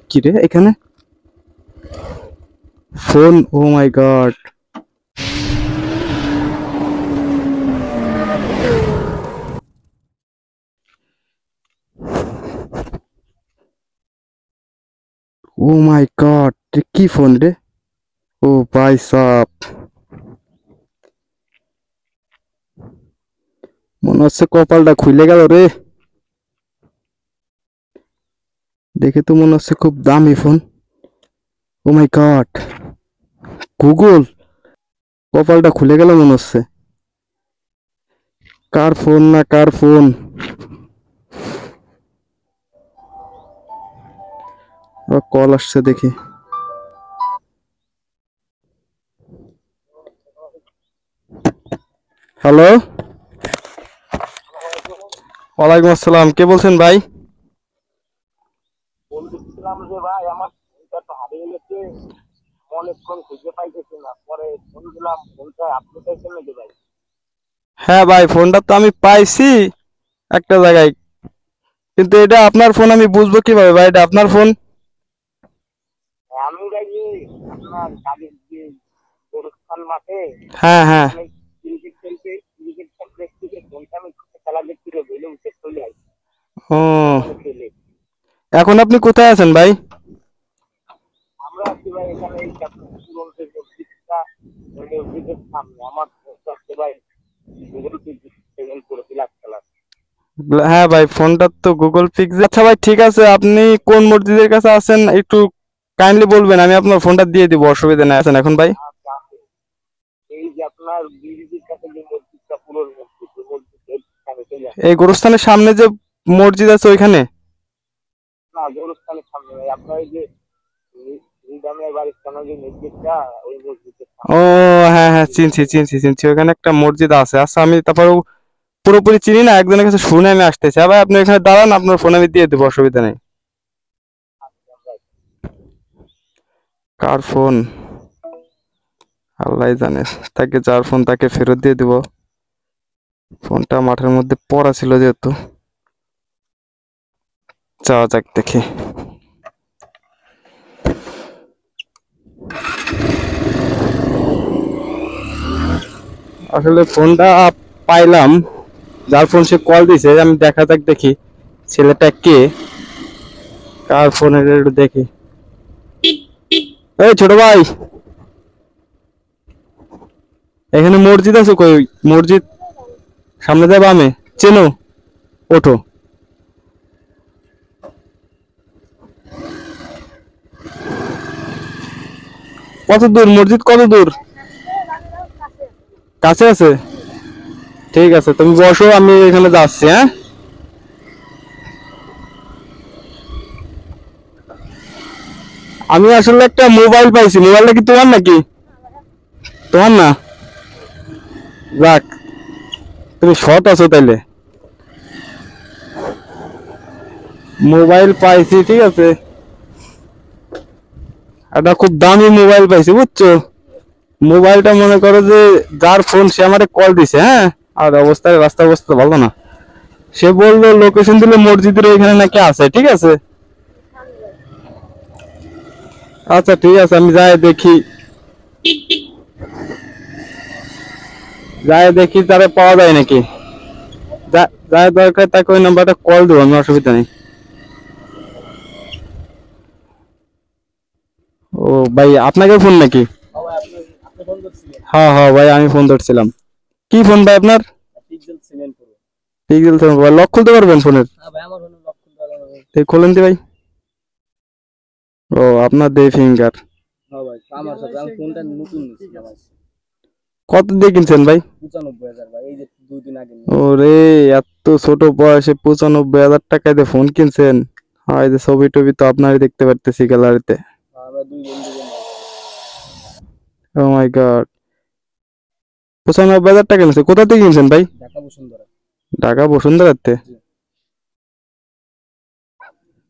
কি রে এখানে ফোন? ও মাই গড! ও মাই গড, কি ফোন রে? ও ভাই সাব, মনে হচ্ছে কপালটা খুলে গেল রে। দেখে তো মনে হচ্ছে খুব দামি ফোন। ও মাই গড, গুগল! কপালটা খুলে গেল মনে হচ্ছে। কার ফোন না কার ফোন! কল আসছে দেখি। হ্যালো, ওয়ালাইকুম আসসালাম। কে বলছেন ভাই? বলতেছিলাম যে ভাই আমার ফোনটা তো হারিয়ে গেছে, অনেকক্ষণ খুঁজে পাইতেছি না, পরে ফোন দিলাম, ফোনটা আপনি পাইছেন নাকি ভাই? হ্যাঁ ভাই, ফোনটা তো আমি পাইছি একটা জায়গায়, কিন্তু এটা আপনার ফোন আমি বুঝবো কিভাবে ভাই এটা আপনার ফোন? আমি ভাই যে আপনার কাজের যে অনুষ্ঠান মাঠে হ্যাঁ হ্যাঁ। ওখানে ক্রিকেট খেলতে থেকে ফোনটা আমি খেলা দেখতে বলে উঠে চলে আসি ও, ওখানে খেলে। এখন আপনি কোথায় আছেন ভাই? আমরা আছি ভাই এখানে এই পুরনো যে মসজিদটা, ওই মসজিদের সামনে আমার ফোনটা আছে ভাই, গুগল পে পেমেন্ট করে দিলাম খেলা। হ্যাঁ ভাই, ফোনটা তো গুগল পিক্সেল। আচ্ছা ভাই, ঠিক আছে, আপনি কোন মসজিদের কাছে আছেন একটু কাইন্ডলি বলবেন, আমি আপনার ফোনটা দিয়ে দিব, অসুবিধা নাই। আছেন এখন ভাই? আচ্ছা, এই যে আপনার বিজিবির কাছে যে মসজিদটা, পুরনো মসজিদ, ওই মসজিদের সামনে চলে আসছি। এই গোরস্থানের সামনে যে মসজিদ আছে ওইখানে? না, গোরস্থানের সামনে ভাই, আপনার ওই যে নিজামের বাড়ির সামনে যে মসজিদটা, ওই মসজিদের ও সামনে। হ্যাঁ হ্যাঁ, চিনছি চিনছি চিনছি, ওখানে একটা মসজিদ আছে। আচ্ছা, আমি তারপরেও পুরোপুরি চিনি না, একজনের কাছে শুনে আমি আসতেছি। হ্যাঁ ভাই, আপনি এখানে দাঁড়ান, আপনার ফোন আমি দিয়ে দেবো, অসুবিধা নেই। কার ফোন আল্লাহ জানে, তাকে যার ফোন তাকে ফেরত দিয়ে দিব। ফোনটা মাঠের মধ্যে পড়া ছিল যেহেতু, যাওয়া যাক দেখি। আসলে ফোনটা পাইলাম, যার ফোন সে কল দিছে, আমি দেখা যাক দেখি ছেলেটা কে, কার ফোন এটা একটু দেখি। এই ছোট ভাই, এখানে মসজিদ আছে কই? মসজিদ সামনে যাবে আমি, চেনো? ওঠো। কত দূর মসজিদ, কত দূর? কাছে আছে? ঠিক আছে, তুমি বসো, আমি এখানে যাচ্ছি। হ্যাঁ, আমি আসলে একটা মোবাইল পাইছি। মোবাইলটা কি তোমার নাকি? তোমার না? যাক, তুমি সৎ আছো তাইলে। মোবাইল পাইছি, ঠিক আছে, একটা খুব দামি মোবাইল পাইছি বুঝছো। মোবাইলটা মনে করো যে যার ফোন সে আমারে কল দিছে, হ্যাঁ, আর রাস্তার অবস্থা ভালো না। সে বললো লোকেশন দিলে মসজিদের ওইখানে নাকি আছে, ঠিক আছে। আচ্ছা ঠিক আছে, আমি যাই দেখি, তারে পাওয়া যায় নাকি। যাই দরকার তাকে ওই নাম্বারটা কল দেবো আমি, অসুবিধা নেই। ও ভাই, আপনাকে ফোন নাকি? ও ভাই, আপনি আপনি ফোন করছিলেন? হ্যাঁ হ্যাঁ ভাই, আমি ফোন ধরছিলাম। কি ফোন ভাই আপনার? পিক্সেল সিমেন্ট পুরো। পিক্সেল ফোন ভাই, লক খুলতে পারবেন ফোনের? হ্যাঁ ভাই, আমার হলো লক্ষণ টাকা। এই খোলেন দি ভাই। ও, আপনার দেই ফিঙ্গার। হ্যাঁ ভাই, আমার সাথে আমি ফোনটা নতুন নিয়েছিলাম ভাই। কত দিয়ে কিনছেন ভাই? 95,000 ভাই, এই যে 2 দিন আগে নিয়েছি। ওরে, এত ছোট বয়সে 95,000 টাকায় দিয়ে ফোন কিনছেন? হয় যে ছবি টবি তো আপনারই দেখতে পারতেছি গ্যালারিতে। আমরা দুই বন্ধু বন্ধু। ও মাই গড, 95,000 টাকা নিচ্ছে? কোথা থেকে কিনছেন ভাই? ঢাকা বসুন্ধরা। ঢাকা বসুন্ধরাতে? জি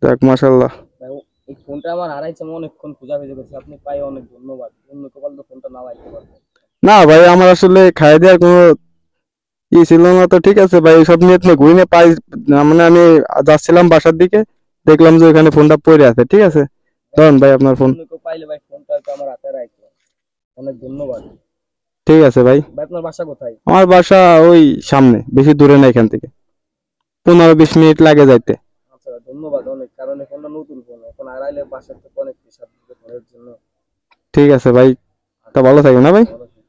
যাক মাশাল্লাহ। ভাই, এই ফোনটা আমার হারাইছে, আমি অনেকক্ষণ খোঁজাখুঁজি করছি, আপনি পাই অনেক ধন্যবাদ। অন্য কপাল তো ফোনটা না পাইতে পারবো। না ভাই, আমার আসলে খাই দেওয়ার কোনো ই ছিল না তো, ঠিক আছে ভাই, সব নিয়ে তুমি ঘুরে পাই। মানে আমি যাচ্ছিলাম বাসার দিকে, দেখলাম যে ওখানে ফোনটা পড়ে আছে। ঠিক আছে, ধরুন ভাই আপনার ফোন। অন্য কেউ পাইলে ভাই ফোনটা তো আমার হাতে রাখলো। অনেক ধন্যবাদ। ঠিক আছে ভাই। ভাই আপনার বাসা কোথায়? আমার বাসা ওই সামনে, বেশি দূরে না এখান থেকে, 15-20 মিনিট লাগে যাইতে। আচ্ছা ধন্যবাদ অনেক, কারণ এই ফোনটা নতুন ফোন, এখন হারাইলে বাসার থেকে অনেক প্রেশার দিবে ঘরের জন্য। ঠিক আছে ভাই, তা ভালো থাকবেন না ভাই, ভালো থেকো।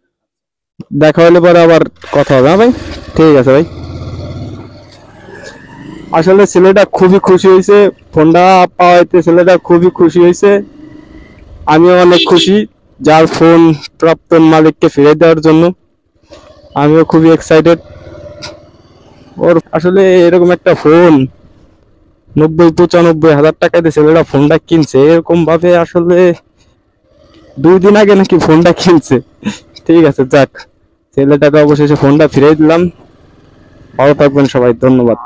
দেখা হলে পরে আবার কথা হবে। হ্যাঁ ভাই, ঠিক আছে ভাই। আসলে ছেলেটা খুবই খুশি হয়েছে, ফোনটা পাওয়াতে ছেলেটা খুবই খুশি হয়েছে। আমিও অনেক খুশি, যার ফোন প্রাপ্তন মালিককে ফিরে দেওয়ার জন্য আমিও খুবই এক্সাইটেড। ওর আসলে এরকম একটা ফোন 90-95 হাজার টাকা দিয়ে ছেলেটা ফোনটা কিনছে, এরকম ভাবে আসলে 2 দিন আগে নাকি ফোনটা কিনছে। ঠিক আছে, যাক, ছেলেটাকে অবশেষে ফোনটা ফিরিয়ে দিলাম। ভালো থাকবেন সবাই, ধন্যবাদ।